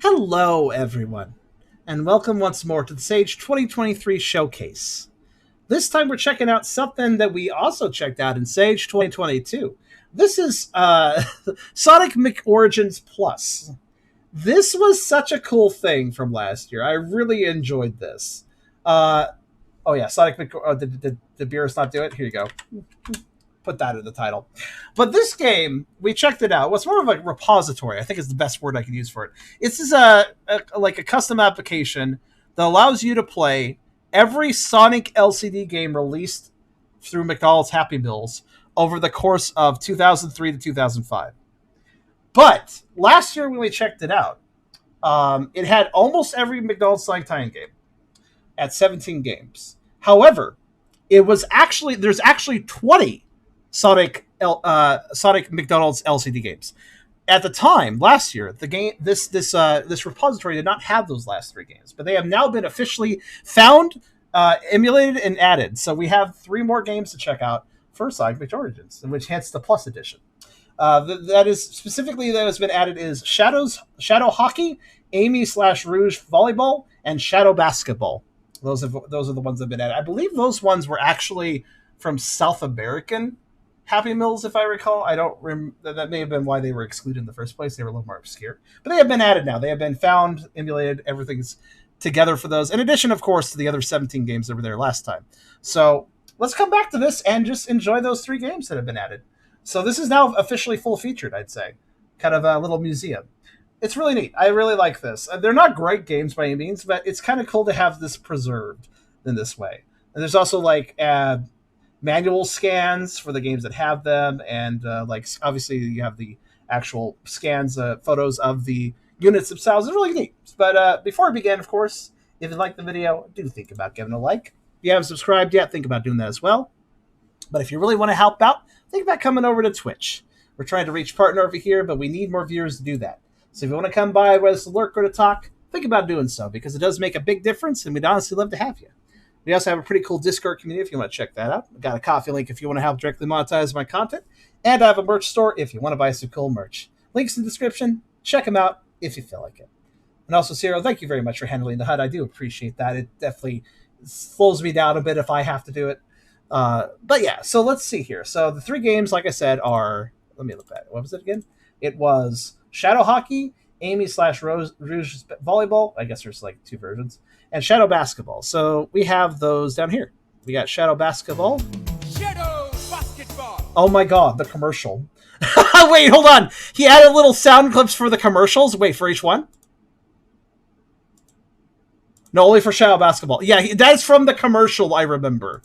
Hello, everyone, and welcome once more to the Sage 2023 Showcase. This time we're checking out something that we also checked out in Sage 2022. This is Sonic McOrigins Plus. This was such a cool thing from last year. I really enjoyed this. Oh yeah, Sonic Mc... Oh, did Beerus not do it? Here you go. Put that in the title. But this game, we checked it out. What's more of a repository, I think is the best word I can use for it. This is like a custom application that allows you to play every Sonic LCD game released through McDonald's Happy Meals over the course of 2003 to 2005. But last year when we checked it out, it had almost every McDonald's Sonic tie-in game at 17 games. However, there's actually 20 Sonic McDonald's LCD games. At the time, last year, this repository did not have those last three games, but they have now been officially found, emulated, and added. So we have three more games to check out for Sonic Amateur Origins, which hence the Plus Edition. That has been added is Shadow Hockey, Amy/Rouge Volleyball, and Shadow Basketball. Those are the ones that have been added. I believe those ones were actually from South American Happy Meals, if I recall. I don't remember. That may have been why they were excluded in the first place. They were a little more obscure. But they have been added now. They have been found, emulated. Everything's together for those. In addition, of course, to the other 17 games that were there last time. So let's come back to this and just enjoy those three games that have been added. So this is now officially full-featured, I'd say. Kind of a little museum. It's really neat. I really like this. They're not great games by any means, but it's kind of cool to have this preserved in this way. And there's also like manual scans for the games that have them, and like obviously you have the actual scans, photos of the units themselves. It's really neat. But before we begin, of course, if you like the video, do think about giving a like. If you haven't subscribed yet, think about doing that as well. But if you really want to help out, think about coming over to Twitch. We're trying to reach partner over here, but we need more viewers to do that. So if you want to come by, whether it's to lurk or to talk, think about doing so, because it does make a big difference, and we'd honestly love to have you. We also have a pretty cool Discord community if you want to check that out. I've got a coffee link if you want to help directly monetize my content. And I have a merch store if you want to buy some cool merch. Links in the description. Check them out if you feel like it. And also, Ciro, thank you very much for handling the HUD. I do appreciate that. It definitely slows me down a bit if I have to do it. But yeah, so let's see here. So the three games, like I said, are... Let me look at it. What was it again? It was Shadow Hockey, Amy/Rouge Volleyball. I guess there's like two versions. And Shadow Basketball. So we have those down here. We got Shadow Basketball. Shadow Basketball. Oh my god, the commercial. Wait, hold on. He added little sound clips for the commercials. Wait, for each one? No, only for Shadow Basketball. Yeah, that's from the commercial, I remember.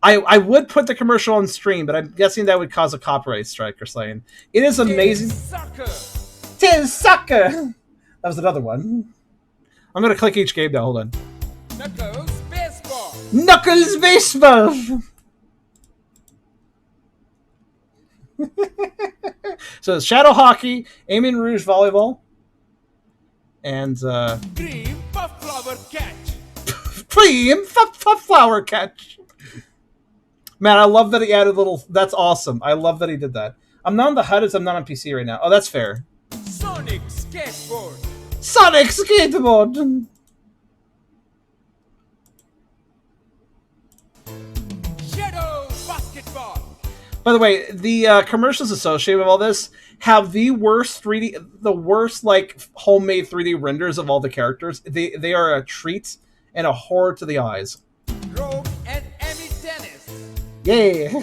I would put the commercial on stream, but I'm guessing that would cause a copyright strike or something. It is amazing. Tis Sucker! That was another one. I'm going to click each game now. Hold on. Knuckles Baseball. Knuckles Baseball! So it's Shadow Hockey, Amy/Rouge Volleyball, and Cream Puff Flower Catch. Cream Flower Catch. Man, I love that he added little... That's awesome. I love that he did that. I'm not on the HUD as I'm not on PC right now. Oh, that's fair. Sonic Skateboard. Sonic Skateboard! Shadow Basketball. By the way, the commercials associated with all this have the worst like homemade 3D renders of all the characters. They are a treat and a horror to the eyes. Rogue and Emmy Dennis. Yeah.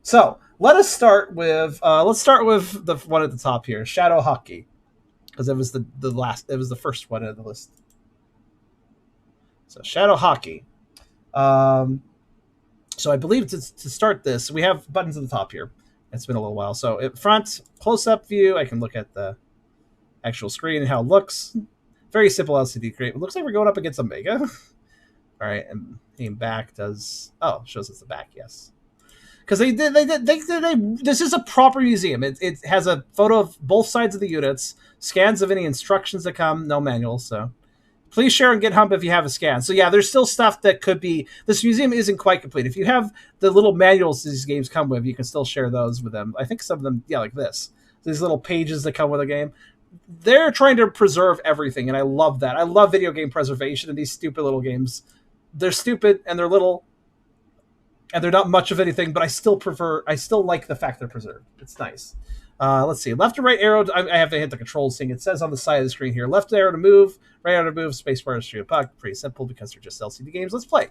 So let's start with the one at the top here, Shadow Hockey, because it was the first one on the list. So Shadow Hockey. So I believe to start this, we have buttons at the top here. It's been a little while. So at front, close-up view, I can look at the actual screen and how it looks. Very simple LCD create. It looks like we're going up against Omega. All right, and aim back does... Oh, shows us the back, yes. Because this is a proper museum. It has a photo of both sides of the units, scans of any instructions that come, no manual, so... Please share on GitHub if you have a scan. So yeah, there's still stuff that could be... This museum isn't quite complete. If you have the little manuals these games come with, you can still share those with them. I think some of them, yeah, like this. these little pages that come with a game. They're trying to preserve everything, and I love that. I love video game preservation in these stupid little games. They're stupid and they're little, and they're not much of anything, but I still like the fact they're preserved. It's nice. Let's see. Left or right arrow. I have to hit the controls thing. It says on the side of the screen here. Left arrow to move, right arrow to move, space bar to shoot a puck. Pretty simple because they're just LCD games. Let's play.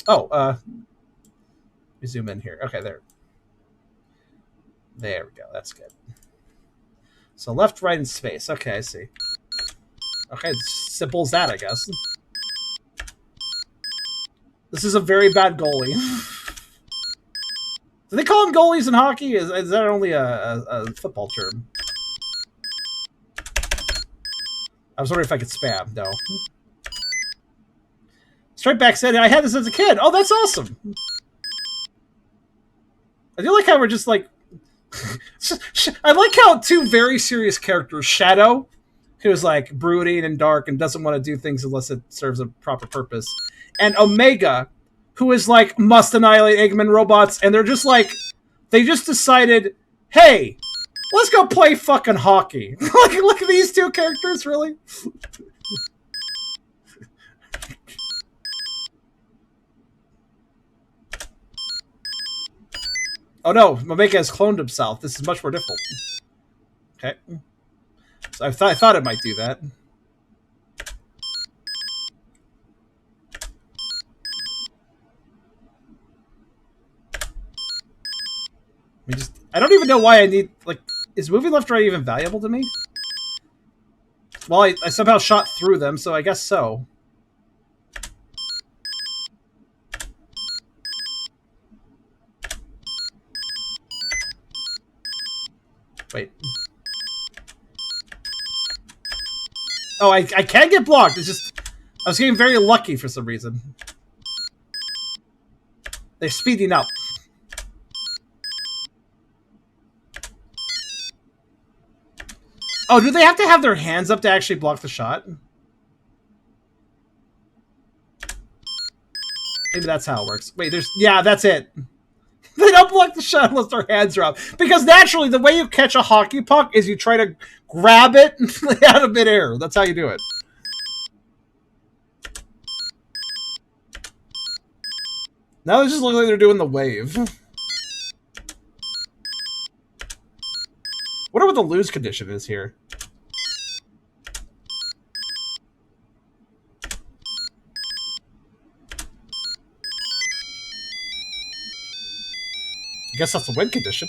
Oh, let me zoom in here. Okay, there. There we go. That's good. So left, right, and space. Okay, I see. Okay, it's simple as that, I guess. This is a very bad goalie. Do they call them goalies in hockey? Is that only a football term? I was wondering if I could spam. No. Straight back said, I had this as a kid. Oh, that's awesome. I do like how we're just like... I like how two very serious characters, Shadow, who's like brooding and dark and doesn't want to do things unless it serves a proper purpose, and Omega, who is like, must annihilate Eggman robots, and they're just like, they just decided, hey, let's go play fucking hockey. Look at these two characters, really? Oh no, Omega has cloned himself. This is much more difficult. Okay. So I thought it might do that. I don't even know why I need, like, is moving left or right even valuable to me? Well, I somehow shot through them, so I guess so. Wait. Oh, I can get blocked. It's just, I was getting very lucky for some reason. They're speeding up. Oh, do they have to have their hands up to actually block the shot? Maybe that's how it works. Wait, yeah, that's it. They don't block the shot unless their hands are up. Because naturally, the way you catch a hockey puck is you try to grab it out of midair. That's how you do it. Now they just look like they're doing the wave. Wonder what the lose condition is here. I guess that's the win condition.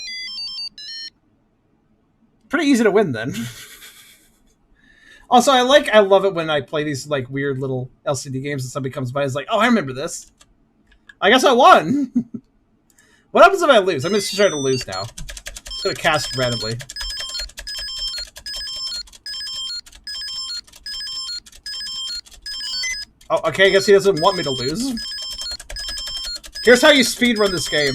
Pretty easy to win then. Also, I love it when I play these like weird little LCD games and somebody comes by and is like, oh, I remember this. I guess I won. What happens if I lose? I'm going to try to lose now. Just going to cast randomly. Oh, okay, I guess he doesn't want me to lose. Here's how you speedrun this game.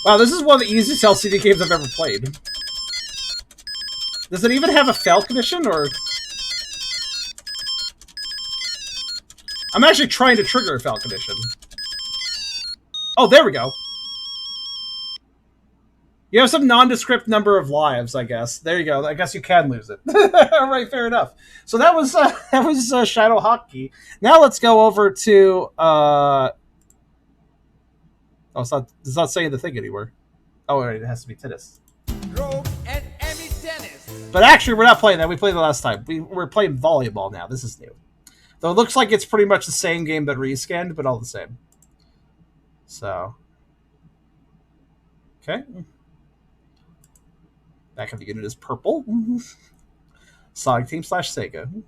Wow, this is one of the easiest LCD games I've ever played. Does it even have a fail condition, or... I'm actually trying to trigger a fail condition. Oh, there we go. You have some nondescript number of lives, I guess. There you go. I guess you can lose it. All right, fair enough. So that was Shadow Hockey. Now let's go over to... Oh, it's not saying the thing anywhere. Oh, right, it has to be tennis. Rogue and Emmy Tennis. But actually, we're not playing that. We played the last time. We're playing volleyball now. This is new. Though it looks like it's pretty much the same game that rescanned, but all the same. So. Okay. Back of the unit is purple. Sonic Team / Sega.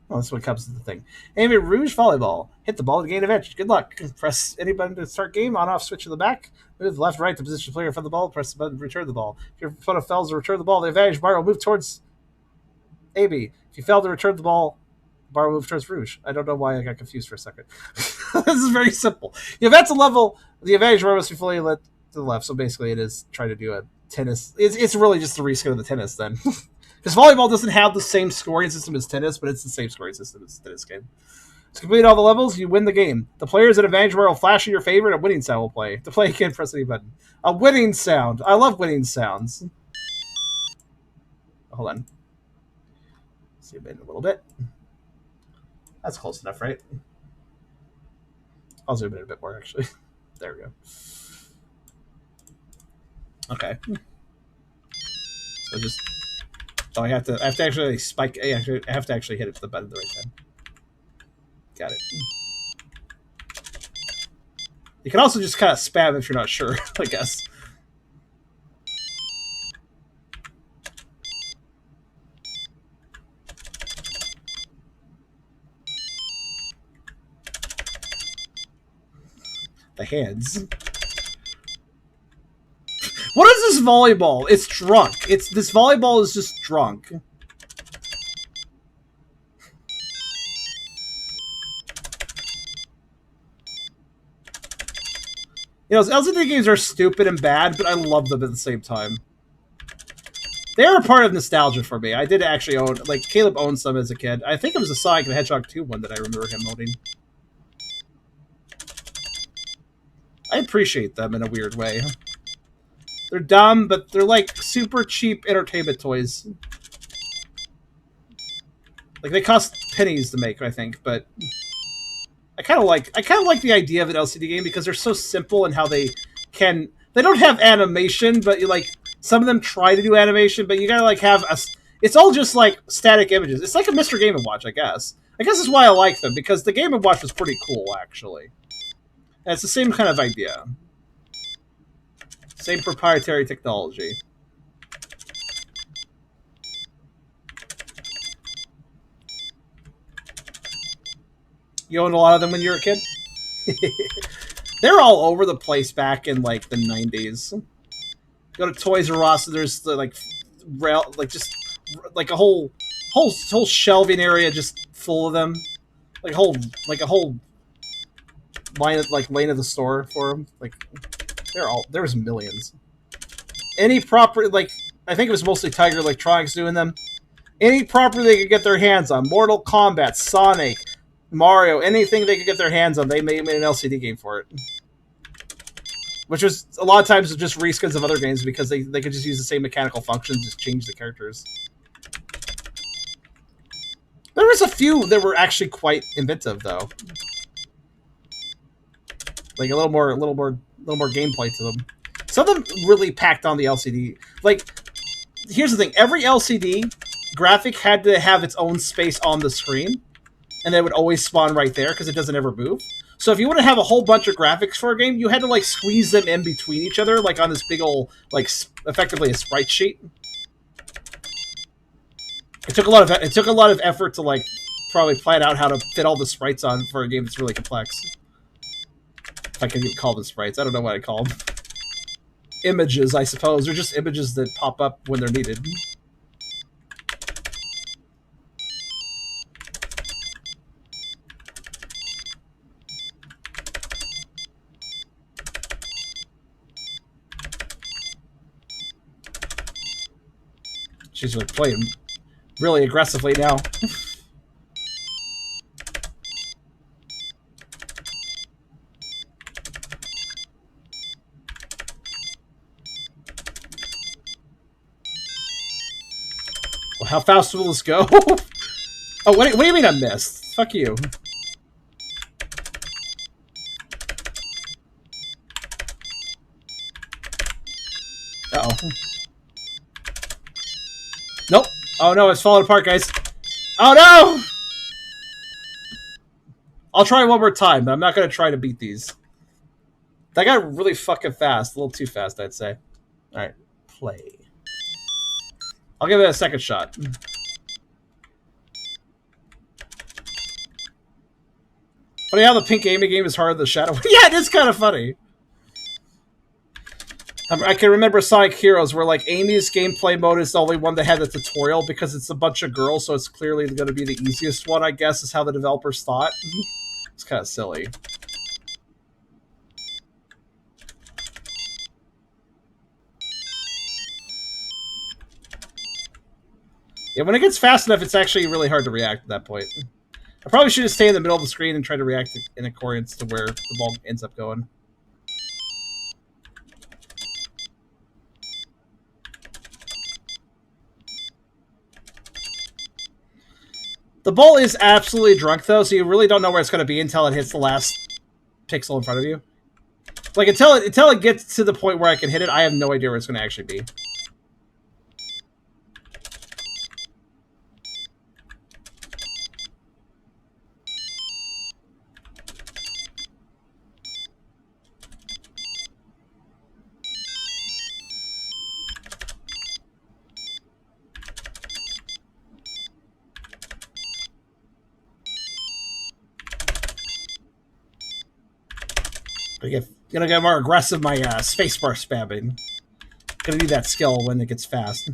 Oh, that's what comes to the thing. Aim at Rouge Volleyball. Hit the ball to gain advantage. Good luck. Press any button to start game. On off switch to the back. Move left right to position player for the ball. Press the button to return the ball. If your opponent fails to return the ball, the advantage bar will move towards AB. If you fail to return the ball, the bar will move towards Rouge. I don't know why I got confused for a second. This is very simple. If that's a level, the advantage bar must be fully lit the left. So basically, it is trying to do a tennis. It's really just a reskin of the tennis then, because volleyball doesn't have the same scoring system as tennis, but it's the same scoring system as the tennis game. To complete all the levels, you win the game. The players at advantage bar will flash in your favor, and a winning sound will play. To play, again, press any button. A winning sound. I love winning sounds. Hold on. Zoom in a little bit. That's close enough, right? I'll zoom in a bit more, actually. There we go. Okay. So just... Oh, I have to actually spike... I have to actually hit it with the button at the right time. Got it. You can also just kind of spam if you're not sure, I guess. The hands. What is this volleyball? It's drunk. This volleyball is just drunk. You know, LCD games are stupid and bad, but I love them at the same time. They are a part of nostalgia for me. I did actually own, like, Caleb owned some as a kid. I think it was a Sonic and the Hedgehog 2 one that I remember him owning. I appreciate them in a weird way. They're dumb, but they're like super cheap entertainment toys. Like they cost pennies to make, I think, but I kind of like the idea of an LCD game because they're so simple in how they don't have animation, but you like some of them try to do animation, but you gotta like have it's all just like static images. It's like a Mr. Game & Watch, I guess. I guess that's why I like them, because the Game & Watch was pretty cool, actually. And it's the same kind of idea. Same proprietary technology. You owned a lot of them when you were a kid? They're all over the place back in, like, the 90s. Go to Toys R Us, there's, the, like, just, like, a whole shelving area just full of them. Like a whole lane of the store for them. Like, there's millions. Any property, like, I think it was mostly Tiger Electronics doing them. Any property they could get their hands on, Mortal Kombat, Sonic, Mario, anything they could get their hands on, they made an LCD game for it. Which was, a lot of times, just reskins of other games because they could just use the same mechanical functions, just change the characters. There was a few that were actually quite inventive, though. Like a little more gameplay to them. Some of them really packed on the LCD. Like, here's the thing: every LCD graphic had to have its own space on the screen, and they would always spawn right there because it doesn't ever move. So if you want to have a whole bunch of graphics for a game, you had to like squeeze them in between each other, like on this big old, like, effectively a sprite sheet. It took a lot of effort to like probably plan out how to fit all the sprites on for a game that's really complex. If I can even call them sprites, I don't know what I call them. Images, I suppose. They're just images that pop up when they're needed. She's like playing really aggressively now. Well, how fast will this go? Oh, what do you mean I missed? Fuck you. Uh-oh. Nope. Oh no, it's falling apart, guys. Oh no! I'll try one more time, but I'm not going to try to beat these. That got really fucking fast. A little too fast, I'd say. Alright, play. I'll give it a second shot. Funny how the pink Amy game is harder than the Shadow. Yeah, it is kind of funny. I can remember Sonic Heroes where, like, Amy's gameplay mode is the only one that had the tutorial because it's a bunch of girls, so it's clearly going to be the easiest one, I guess, is how the developers thought. It's kind of silly. Yeah, when it gets fast enough, it's actually really hard to react at that point. I probably should just stay in the middle of the screen and try to react in accordance to where the ball ends up going. The ball is absolutely drunk, though, so you really don't know where it's going to be until it hits the last pixel in front of you. Like, until it gets to the point where I can hit it, I have no idea where it's going to actually be. Gonna get more aggressive. My spacebar spamming. Gonna need that skill when it gets fast.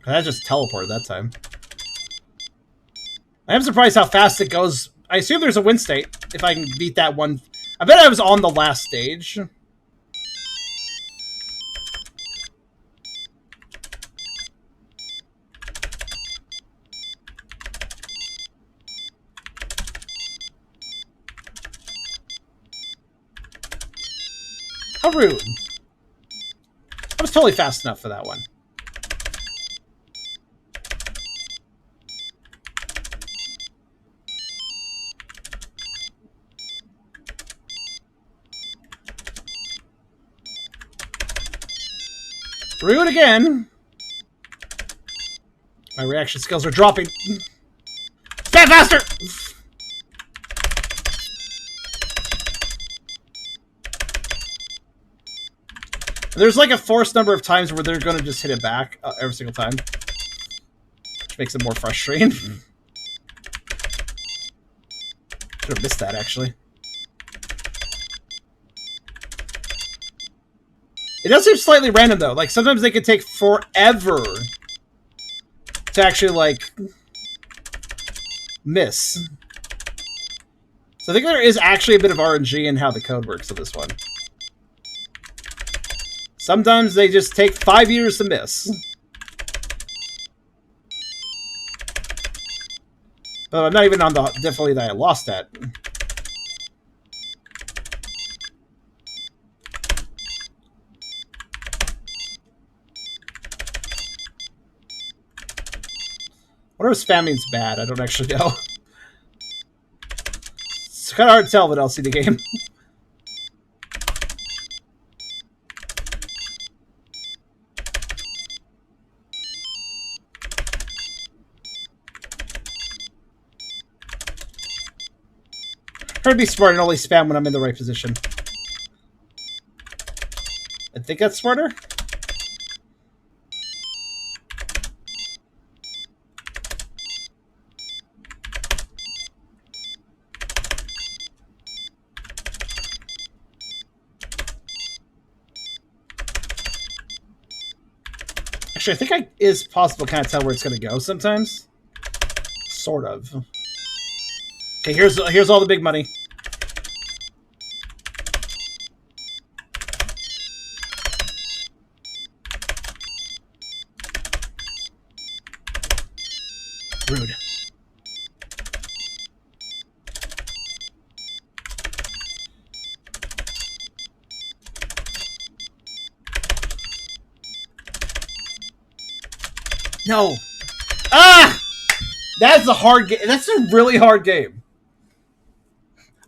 I just teleported that time. I am surprised how fast it goes. I assume there's a win state if I can beat that one. I bet I was on the last stage. How rude. I was totally fast enough for that one. Rude again. My reaction skills are dropping. Stand faster! There's like a forced number of times where they're going to just hit it back every single time. Which makes it more frustrating. Should have missed that, actually. It does seem slightly random, though. Like, sometimes they could take forever to actually, like, miss. So I think there is actually a bit of RNG in how the code works on this one. Sometimes they just take 5 years to miss. But I'm not even on the difficulty that I lost at. What if spamming's bad? I don't actually know. It's kind of hard to tell with LCD game. Try to be smart and only spam when I'm in the right position. I think that's smarter. Actually, I think it is possible to kind of tell where it's going to go sometimes. Sort of. Okay, here's all the big money. Rude. No. Ah! That's a hard game. That's a really hard game.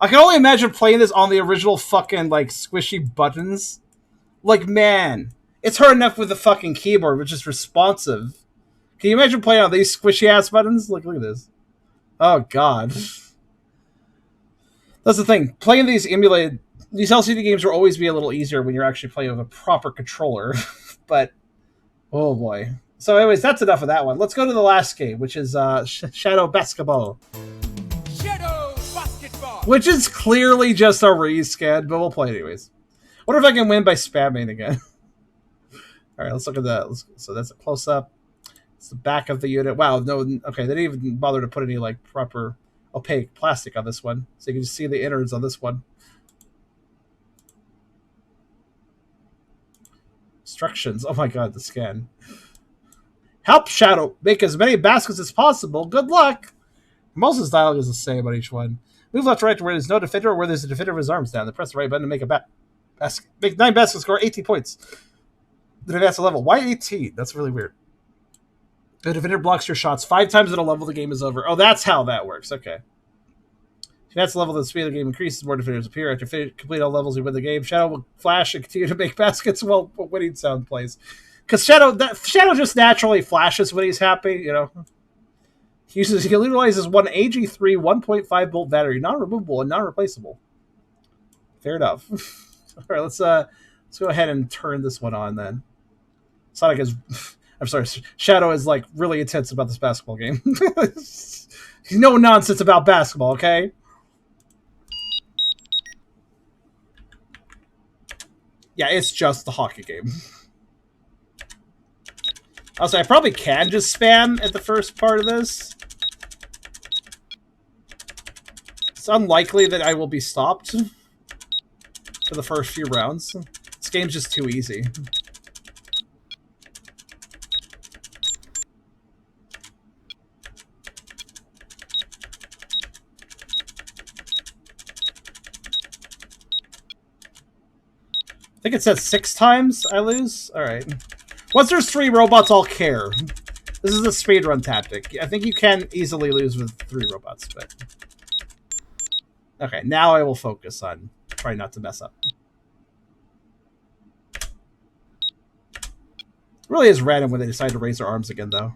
I can only imagine playing this on the original fucking, like, squishy buttons. Like, man. It's hard enough with the fucking keyboard, which is responsive. Can you imagine playing on these squishy-ass buttons? Look at this. Oh, God. That's the thing. Playing these emulated... These LCD games will always be a little easier when you're actually playing with a proper controller. But, oh boy. So anyways, that's enough of that one. Let's go to the last game, which is Shadow Basketball. Shadow Basketball! Which is clearly just a reskin, but we'll play it anyways. Wonder if I can win by spamming again. All right, let's look at that. So that's a close up. It's the back of the unit. Wow, no, okay, they didn't even bother to put any like proper opaque plastic on this one, so you can just see the innards on this one. Instructions. Oh my god, the scan. Help Shadow make as many baskets as possible. Good luck. Most of his dialogue is the same on each one. Move left to right to where there's no defender or where there's a defender with his arms down. Then press the right button to make a basket. Make 9 baskets, score 18 points. Then advance a level. Why 18? That's really weird. The defender blocks your shots 5 times at a level, the game is over. Oh, that's how that works. Okay. If that's the level, the speed of the game increases, more defenders appear. After complete all levels, you win the game. Shadow will flash and continue to make baskets while winning sound plays. Because Shadow just naturally flashes when he's happy, you know. He utilizes one AG3 1.5 volt battery, non-removable and non-replaceable. Fair enough. All right, let's go ahead and turn this one on then. Sonic is, I'm sorry, Shadow is like really intense about this basketball game. No nonsense about basketball, okay? Yeah, it's just the hockey game. Also, I probably can just spam at the first part of this. It's unlikely that I will be stopped for the first few rounds. This game's just too easy. I think it says 6 times I lose. All right. Once there's 3 robots, I'll care. This is a speedrun tactic. I think you can easily lose with 3 robots, but... Okay, now I will focus on trying not to mess up. It really is random when they decide to raise their arms again, though.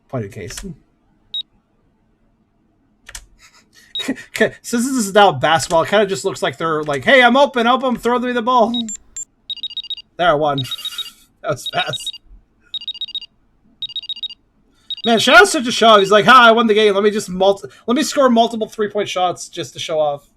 Point of case. Since this is now basketball, it kind of just looks like they're like, hey, I'm open, throw me the ball. There, I won. That was fast. Man, Shadow's such a show. He's like, I won the game. Let me score multiple 3-point shots just to show off.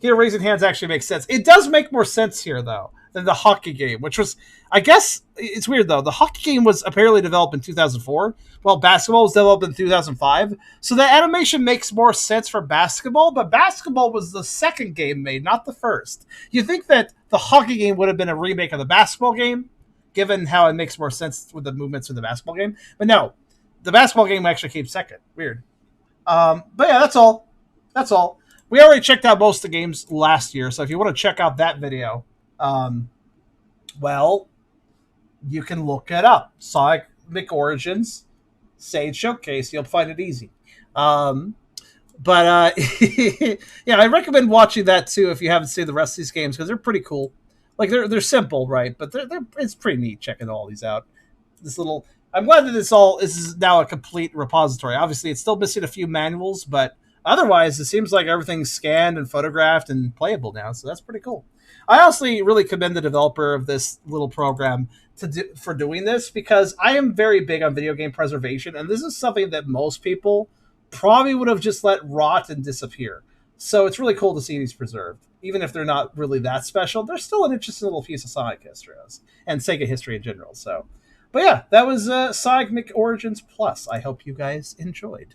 Here, raising hands actually makes sense. It does make more sense here, though, than the hockey game, which was, I guess, it's weird, though. The hockey game was apparently developed in 2004, while basketball was developed in 2005. So the animation makes more sense for basketball, but basketball was the second game made, not the first. You think that the hockey game would have been a remake of the basketball game, given how it makes more sense with the movements of the basketball game. But no, the basketball game actually came second. Weird. But yeah, that's all. That's all. We already checked out most of the games last year, so if you want to check out that video, well, you can look it up. Sonic McOrigins Sage Showcase. You'll find it easy. Yeah, I recommend watching that too if you haven't seen the rest of these games, because they're pretty cool. Like they're simple, right? But it's pretty neat checking all these out. I'm glad that this is now a complete repository. Obviously, it's still missing a few manuals, but otherwise, it seems like everything's scanned and photographed and playable now. So that's pretty cool. I honestly really commend the developer of this little program for doing this, because I am very big on video game preservation, and this is something that most people probably would have just let rot and disappear. So it's really cool to see these preserved. Even if they're not really that special, they're still an interesting little piece of Sonic history and Sega history in general. So, but yeah, that was Sonic McOrigins Plus. I hope you guys enjoyed.